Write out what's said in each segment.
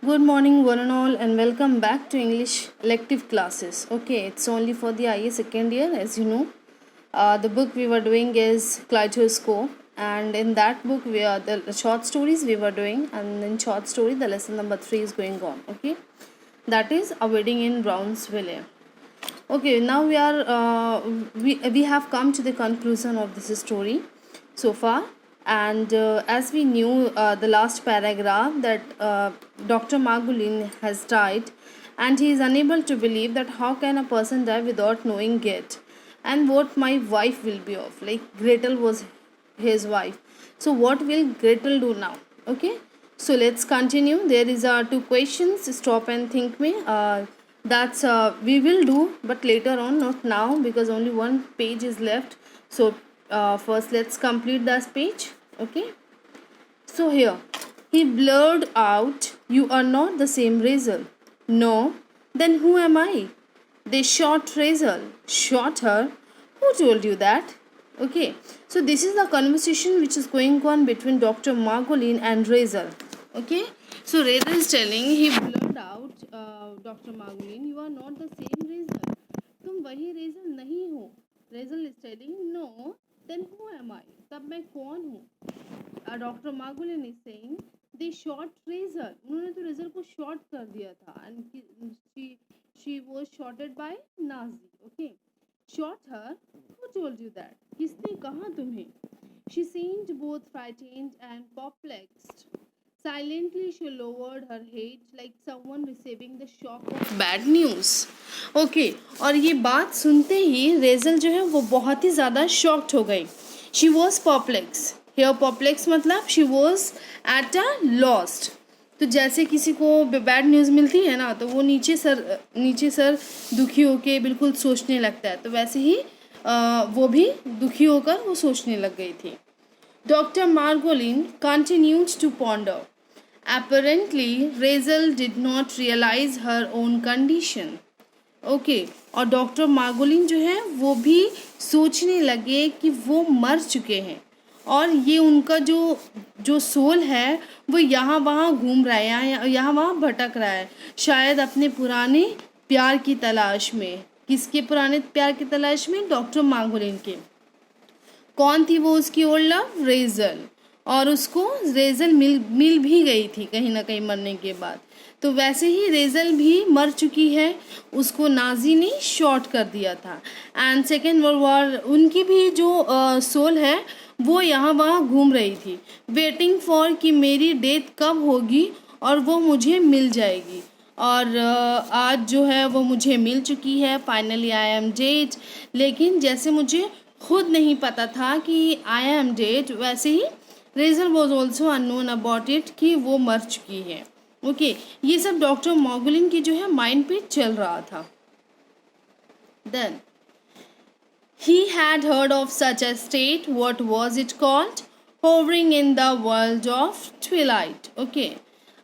Good morning, one and all, and welcome back to English elective classes. Okay, it's only for the IE second year, as you know. The book we were doing is Kaleidoscope, and in that book, we are the short stories we were doing, and in short story, the lesson number 3 is going on. Okay, that is A Wedding in Brownsville. Okay, now we have come to the conclusion of this story so far, and as we knew the last paragraph that Dr. Magulin has died, and he is unable to believe that how can a person die without knowing it, and what my wife will be of. Like Gretel was his wife, so what will Gretel do now? Okay, so let's continue. There is two questions. Stop and think me. That's we will do, but later on, not now, because only one page is left. So first let's complete this page. Okay, so here he blurred out, "You are not the same Razel." "No, then who am I?" "They shot Razel." "Shot her? Who told you that?" Okay, so this is the conversation which is going on between Dr. Magulin and Razel. Okay, so Razel is telling, he blurred out, Dr. Magulin, "You are not the same Razel." तुम वही Razel नहीं हो. Razel is telling, "No, then who am I?" तब मैं कौन हूँ? Dr. Magulin is saying, "They shot Razel." उन्होंने तो Razel को shot कर दिया था, and she was shotted by Nazi. Okay, shot her? Who told you that? किसने कहा तुम्हें? She seemed both frightened and perplexed. Silently she lowered her head like someone receiving the shock of bad news. Okay, और ये बात सुनते ही resale जो है वो बहुत ही ज़्यादा शॉक्ड हो गई. She was perplexed. Here perplexed मतलब she was at a lost. तो जैसे किसी को बैड न्यूज़ मिलती है ना, तो वो नीचे सर दुखी होके बिल्कुल सोचने लगता है, तो वैसे ही वो भी दुखी होकर वो सोचने लग गई थी. Dr. Margolin continued to ponder. Apparently, Razel did not realize her own condition. Okay, और डॉक्टर मार्गोलिन जो है वो भी सोचने लगे कि वो मर चुके हैं, और ये उनका जो सोल है वो यहाँ वहाँ घूम रहा है, यहाँ वहाँ भटक रहा है, शायद अपने पुराने प्यार की तलाश में. किसके पुराने प्यार की तलाश में? डॉक्टर मार्गोलिन के. कौन थी वो उसकी ओल्ड लव? रेजल. और उसको रेजल मिल भी गई थी कहीं ना कहीं मरने के बाद. तो वैसे ही रेजल भी मर चुकी है, उसको नाजी ने शॉट कर दिया था. एंड सेकेंड वर्ल्ड वॉर उनकी भी जो सोल है वो यहाँ वहाँ घूम रही थी, वेटिंग फॉर कि मेरी डेथ कब होगी और वो मुझे मिल जाएगी. और आज जो है वो मुझे मिल चुकी है. Finally I am dead. लेकिन जैसे मुझे खुद नहीं पता था कि आई एम डेड, वैसे ही Raisel was also unknown about it कि वो मर चुकी है. ओके, ये सब डॉक्टर मॉगुलिन की जो है माइंड पे चल रहा था. Then he had heard of such a state. What was it called? Hovering in the world of twilight. Okay,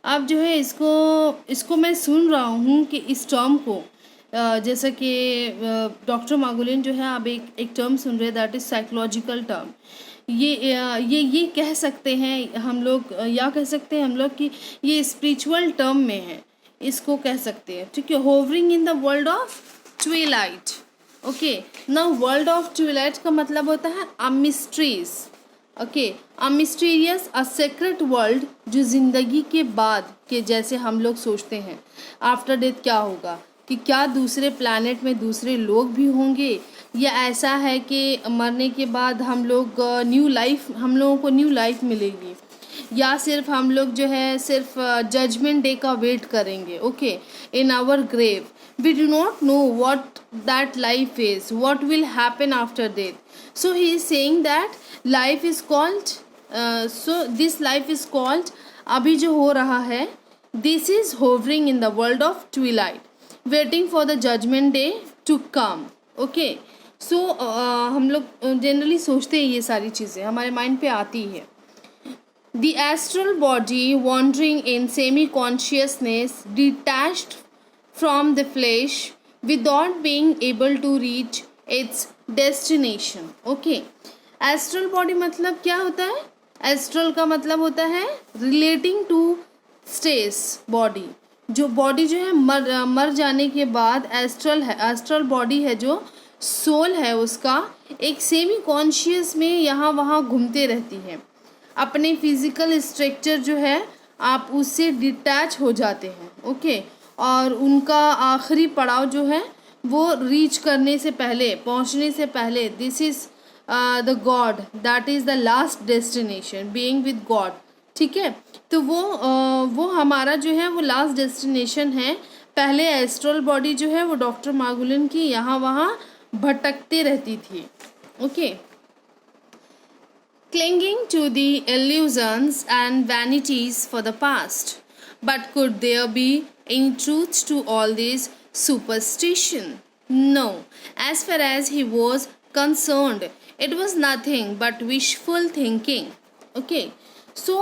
अब जो है इसको मैं सुन रहा हूँ कि इस टर्म को जैसा कि डॉक्टर मागुलिन जो है अब एक टर्म सुन रहे, दैट इज़ साइकोलॉजिकल टर्म. ये कह सकते हैं हम लोग, या कह सकते हैं हम लोग कि ये स्पिरिचुअल टर्म में है, इसको कह सकते हैं. ठीक है, hovering in the world of twilight. Okay, ना वर्ल्ड ऑफ ट्विलाइट का मतलब होता है a mysteries. Okay, a mysterious, a secret world, जो ज़िंदगी के बाद के जैसे हम लोग सोचते हैं आफ्टर डेथ क्या होगा, कि क्या दूसरे प्लैनेट में दूसरे लोग भी होंगे, या ऐसा है कि मरने के बाद हम लोग हम लोगों को न्यू लाइफ मिलेगी, या सिर्फ हम लोग जो है सिर्फ जजमेंट डे का वेट करेंगे. Okay, in our grave we do not know what that life is, what will happen after death. So he is saying that life is called, so this life is called, अभी जो हो रहा है, this is hovering in the world of twilight, waiting for the judgement day to come. Okay, so हम लोग generally सोचते हैं, ये सारी चीज़ें हमारे माइंड पे आती है. The astral body wandering in semi-consciousness, detached from the flesh without being able to reach its destination. Okay, astral body मतलब क्या होता है? एस्ट्रल का मतलब होता है रिलेटिंग टू स्टेस बॉडी, जो बॉडी जो है मर जाने के बाद एस्ट्रल बॉडी है, जो सोल है उसका एक सेमी कॉन्शियस में यहाँ वहाँ घूमते रहती है। अपने फिजिकल स्ट्रक्चर जो है आप उससे डिटैच हो जाते हैं, ओके। और उनका आखिरी पड़ाव जो है वो रीच करने से पहले, पहुंचने से पहले, this is the God, that is the last destination, being with God, ठीक है। तो वो हमारा जो है वो लास्ट डेस्टिनेशन है। पहले एस्ट्रल बॉडी जो है वो डॉक्टर मागुलिन की यहाँ वहाँ भटकते रहती थी, okay. Clinging to the illusions and vanities for the past. But could there be any truth to all this superstition? No. As far as he was concerned, it was nothing but wishful thinking. Okay. So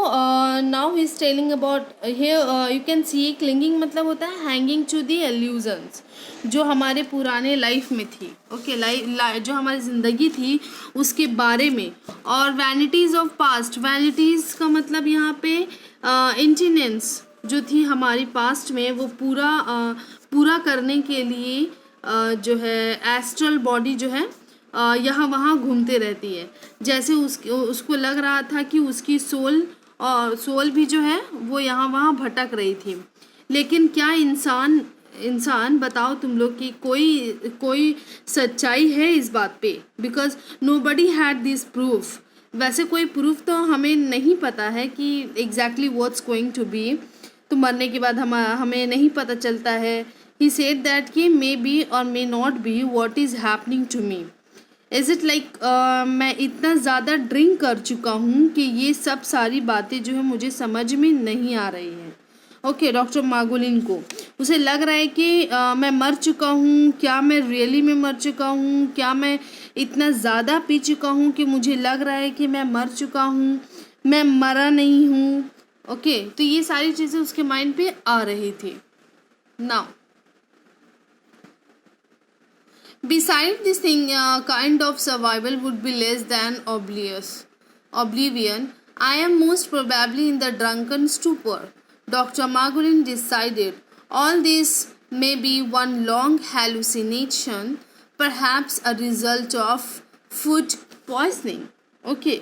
now he is telling about here you can see clinging मतलब होता है hanging to the illusions, जो हमारे पुराने life में थी, okay, जो हमारी ज़िंदगी थी उसके बारे में। और वैनिटीज़ ऑफ पास्ट, वैनिटीज़ का मतलब यहाँ पे इंटेनेंस जो थी हमारी पास्ट में, वो पूरा करने के लिए जो है एस्ट्रल बॉडी जो है यहाँ वहाँ घूमते रहती है। जैसे उसको लग रहा था कि उसकी सोल भी जो है वो यहाँ वहाँ भटक रही थी। लेकिन क्या इंसान बताओ तुम लोग कि कोई सच्चाई है इस बात पे? Because nobody had this proof. वैसे कोई प्रूफ तो हमें नहीं पता है कि exactly what's going to be. तो मरने के बाद हमें नहीं पता चलता है। ही सेड दैट कि मे बी और may not be what is happening to me. Is it like मैं इतना ज़्यादा ड्रिंक कर चुका हूँ कि ये सब सारी बातें जो है मुझे समझ में नहीं आ रही हैं, ओके। डॉक्टर मागुलिन को उसे लग रहा है कि मैं मर चुका हूँ। क्या मैं रियली में मर चुका हूँ? क्या मैं इतना ज़्यादा पी चुका हूँ कि मुझे लग रहा है कि मैं मर चुका हूँ, मैं मरा नहीं हूँ, ओके। तो ये सारी चीज़ें उसके माइंड पे आ रही थी। Now beside this thing, kind of survival would be less than oblivion. I am most probably in the drunken stupor. Dr. Magulin decided all this may be one long hallucination, perhaps a result of food poisoning. Okay.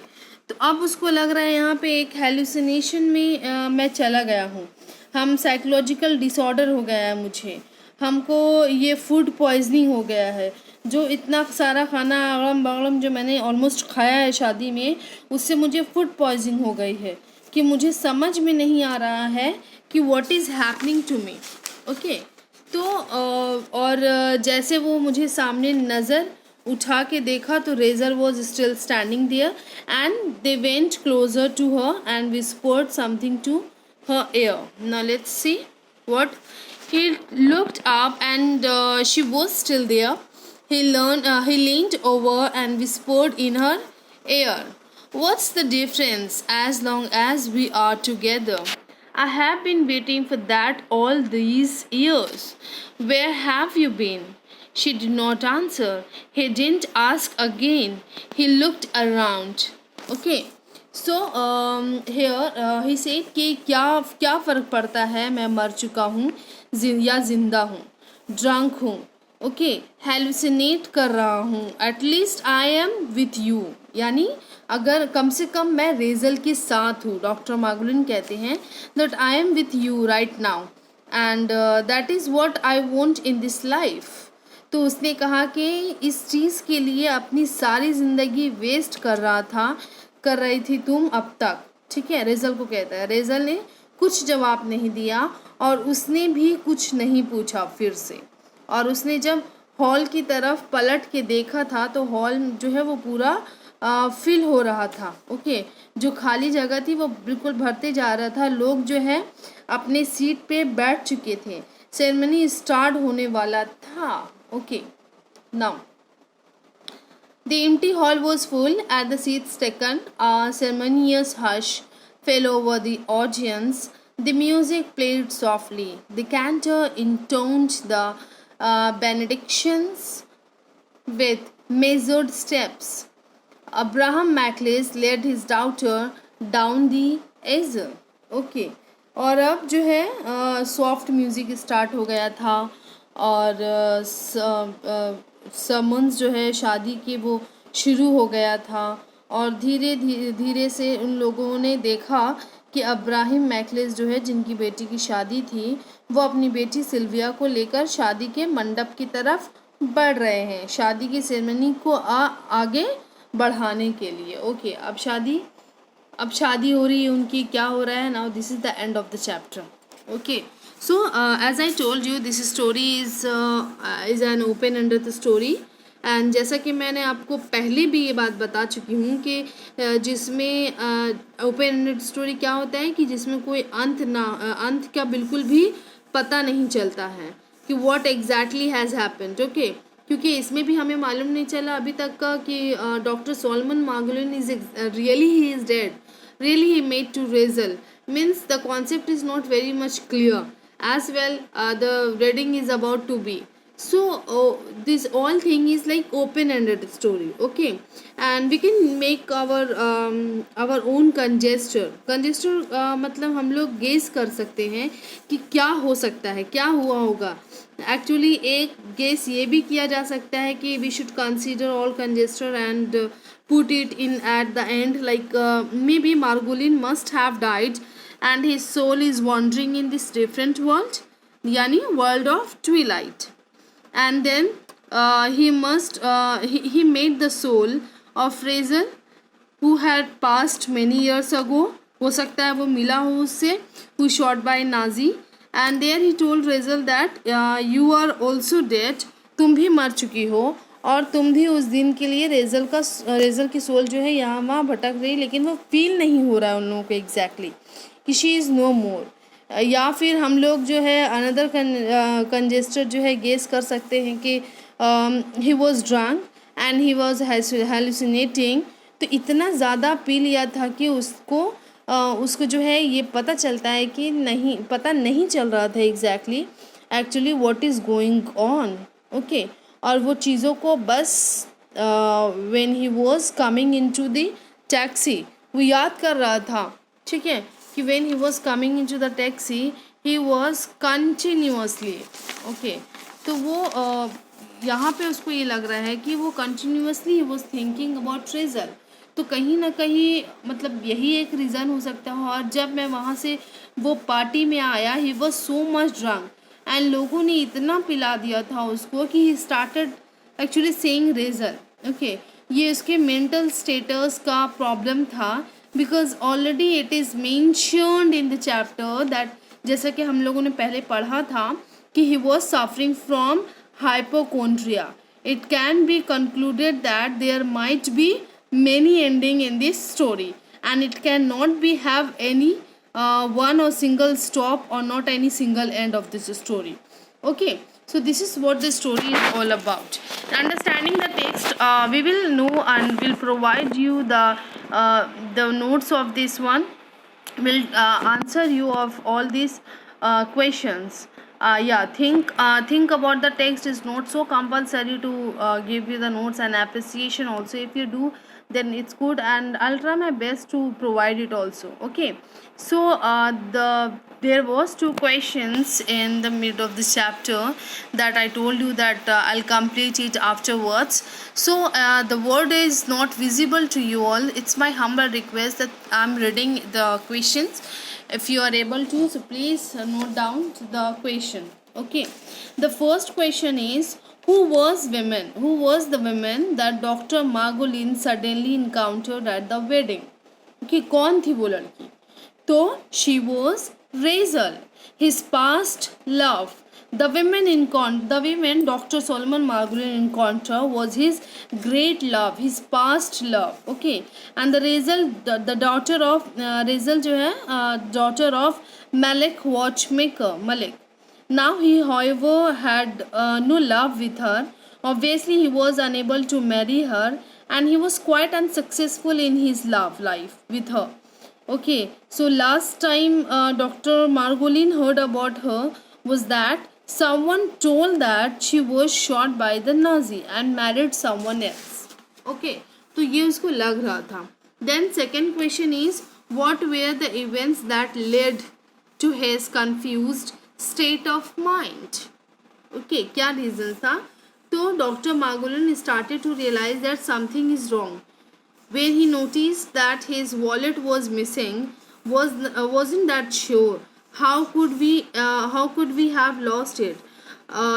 तो अब उसको लग रहा है यहाँ पे एक hallucination में मैं चला गया हूँ। हम साइकोलॉजिकल डिसऑर्डर हो गया है मुझे, हमको ये फूड पॉइजनिंग हो गया है। जो इतना सारा खाना अगड़म बगड़म जो मैंने ऑलमोस्ट खाया है शादी में, उससे मुझे फूड पॉइजनिंग हो गई है कि मुझे समझ में नहीं आ रहा है कि what is happening to me, okay. तो और जैसे वो मुझे सामने नज़र उठा के देखा तो razor was still standing there and they went closer to her and whispered something to her ear. Now let's see what he looked up and she was still there. He leaned over and whispered in her ear, "What's the difference as long as we are together? I have been waiting for that all these years. Where have you been?" She did not answer. He didn't ask again. He looked around. Okay. So here he said कि क्या फ़र्क पड़ता है मैं मर चुका हूँ या ज़िंदा हूँ, ड्रंक हूँ, ओके, हेलुसिनेट कर रहा हूँ, at least I am with you, यानी अगर कम से कम मैं रेजल के साथ हूँ। डॉक्टर मागुलिन कहते हैं that I am with you right now and that is what I want in this life. तो उसने कहा कि इस चीज़ के लिए अपनी सारी ज़िंदगी वेस्ट कर रही थी तुम अब तक, ठीक है। रेजल को कहता है। रेजल ने कुछ जवाब नहीं दिया और उसने भी कुछ नहीं पूछा फिर से। और उसने जब हॉल की तरफ पलट के देखा था तो हॉल जो है वो पूरा फिल हो रहा था, ओके। जो खाली जगह थी वो बिल्कुल भरते जा रहा था। लोग जो है अपने सीट पे बैठ चुके थे, सेरेमनी स्टार्ट होने वाला था, okay. Now the empty hall was full. At the seats taken, a ceremonious hush fell over the audience. The music played softly. The cantor intoned the benedictions with measured steps. Abraham Macleys led his daughter down the aisle. Okay. और अब जो है soft music start हो गया था और summons जो है शादी के वो शुरू हो गया था और धीरे धीरे धीरे से उन लोगों ने देखा कि अब्राहम मैकलेस जो है जिनकी बेटी की शादी थी वो अपनी बेटी सिल्विया को लेकर शादी के मंडप की तरफ बढ़ रहे हैं शादी की सेरेमनी को आगे बढ़ाने के लिए। ओके, अब शादी हो रही है उनकी, क्या हो रहा है now, this is the end of the chapter. Okay, so as I told you this story is an open ended story and जैसा कि मैंने आपको पहले भी ये बात बता चुकी हूँ कि जिसमें ओपन एंडेड स्टोरी क्या होता है कि जिसमें कोई अंत का बिल्कुल भी पता नहीं चलता है कि what exactly has happened. Okay, क्योंकि इसमें भी हमें मालूम नहीं चला अभी तक का कि doctor Solomon Margolin is really he is dead, really he made to Razel, means the concept is not very much clear as well, the reading is about to be, so this all thing is like open ended story. Okay, and we can make our own conjecture मतलब हम लोग guess कर सकते हैं कि क्या हो सकता है, क्या हुआ होगा। एक्चुअली एक गेस ये भी किया जा सकता है कि we should consider all conjecture and put it in at the end, like maybe Margolin must have died and his soul is wandering in this different world, yani world of twilight, and then he made the soul of Razel who had passed many years ago, हो सकता है वो मिला हो उससे, who shot by Nazi, and there he told Razel that you are also dead, तुम भी मर चुकी हो और तुम भी उस दिन के लिए रेजल की सोल जो है यहाँ वहाँ भटक रही, लेकिन वो फील नहीं हो रहा है उन लोगों को एग्जैक्टली कि शी इज़ नो मोर। या फिर हम लोग जो है अनदर कंजेस्टर जो है गेस कर सकते हैं कि he was drunk and he was hallucinating, तो इतना ज़्यादा पी लिया था कि उसको जो है ये पता चलता है कि पता नहीं चल रहा था exactly actually what is going on. Okay, और वो चीज़ों को बस when he was coming into the taxi वो याद कर रहा था, ठीक है, कि when he was coming into the taxi he was continuously. Okay, तो वो यहाँ पे उसको ये लग रहा है कि वो continuously he was thinking about resale, तो कहीं ना कहीं मतलब यही एक रीज़न हो सकता है। और जब मैं वहाँ से वो पार्टी में आया ही was so much drunk and लोगों ने इतना पिला दिया था उसको कि he started actually saying Raisel. Okay, ये उसके मेंटल स्टेटस का प्रॉब्लम था because already it is mentioned in the chapter that, जैसा कि हम लोगों ने पहले पढ़ा था कि he was suffering from hypochondria. It can be concluded that there might be many ending in this story and it cannot be have any one or single stop or not any single end of this story. Okay, so this is what the story is all about. Understanding the text, we will know and will provide you the notes of this one, will answer you of all these questions. Think about the text is not so compulsory to give you the notes and appreciation also. If you do then it's good and I'll try my best to provide it also. Okay, so there was 2 questions in the middle of this chapter that I told you that I'll complete it afterwards. So the word is not visible to you all. It's my humble request that I'm reading the questions. If you are able to, so please note down the question. Okay, the first question is, who was the woman that Dr. Margolin suddenly encountered at the wedding? Okay, कौन थी वो लड़की? तो she was Razel, his past love. The women Dr. Solomon Margolin encountered was his great love, his past love. Okay, and the Razel, the daughter of Razel जो है daughter of Malik watchmaker Malik. Now he, however, had no love with her. Obviously, he was unable to marry her, and he was quite unsuccessful in his love life with her. Okay, so last time Dr. Margolin heard about her was that someone told that she was shot by the Nazi and married someone else. Okay, तो ये उसको लग रहा था. Then second question is, what were the events that led to his confused state of mind. Okay, क्या reason था? तो Dr. Margolin started to realize that something is wrong. When he noticed that his wallet was missing, wasn't that sure how could we have lost it.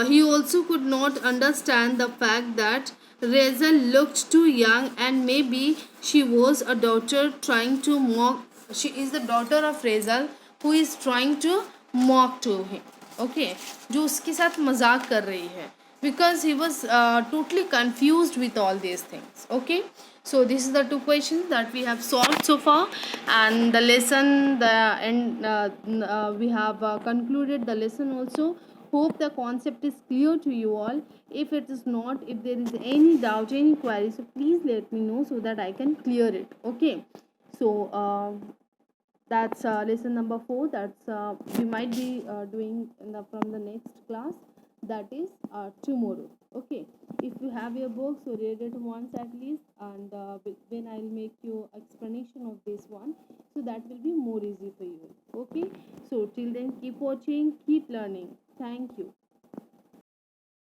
He also could not understand the fact that Reza looked too young, and maybe she was a daughter trying to mock. She is the daughter of Reza who is trying to mock to him. Okay, जो उसके साथ मजाक कर रही है, because he was totally confused with all these things. Okay, so this is the two questions that we have solved so far, and the lesson the and we have concluded the lesson also. Hope the concept is clear to you all. If it is not, if there is any doubt, any query, so please let me know so that I can clear it. Okay, so that's lesson number 4. That's we might be doing from the next class, that is tomorrow. Okay, if you have your books, so read it once at least, and when I'll make you explanation of this one, so that will be more easy for you. Okay, so till then, keep watching, keep learning. Thank you.